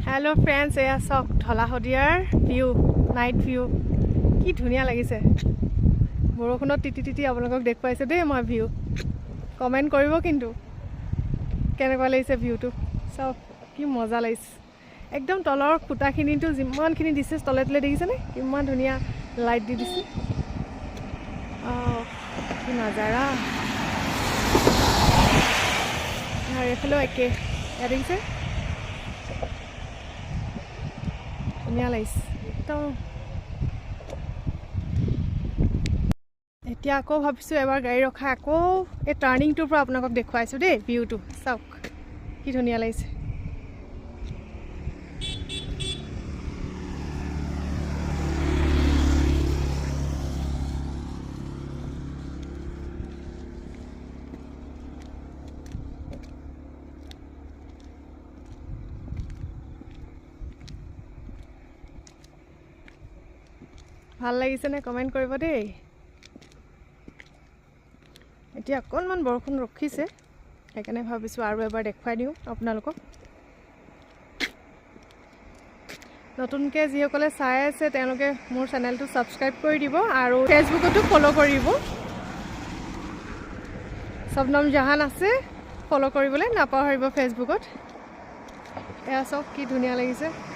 hello friends एया चक ढला शदियार view night view কি ধুনিয়া লাগিছে বৰষুণত টিটি টিটি আপোনালোকক দেখুৱাইছে দেই মই ভিউ কমেন্ট কৰিব কিন্তু কেনেকুৱা লাগিছে ভিউটো চাওক কি মজা লাগিছে একদম তলৰ খুটাখিনিটো যিমানখিনি দিছে তলে দেখিছে নে কিমান ধুনিয়া লাইট দি দিছে কি নজাৰা আৰু এফালে একে দেখিছে ধুনীয়া লাগিছে একদম এতিয়া আকৌ ভাবিছোঁ এবাৰ গাড়ী ৰখা আকৌ এই টাৰ্ণিংটোৰ পৰা আপোনালোকক দেখুৱাইছোঁ দেই ভিউটো চাওক কি ধুনীয়া লাগিছে ভাল লাগিছে নে কমেন্ট কৰিব দেই এতিয়া অকণমান বৰষুণ ৰখিছে সেইকাৰণে ভাবিছোঁ আৰু এবাৰ দেখুৱাই দিওঁ আপোনালোকক নতুনকৈ যিসকলে চাই আছে তেওঁলোকে মোৰ চেনেলটো ছাবস্ক্ৰাইব কৰি দিব আৰু ফেচবুকতো ফ'ল' কৰিব শবনম জাহান আছে ফ'ল' কৰিবলৈ নাপাহৰিব ফেচবুকত এয়া চাওক কি ধুনীয়া লাগিছে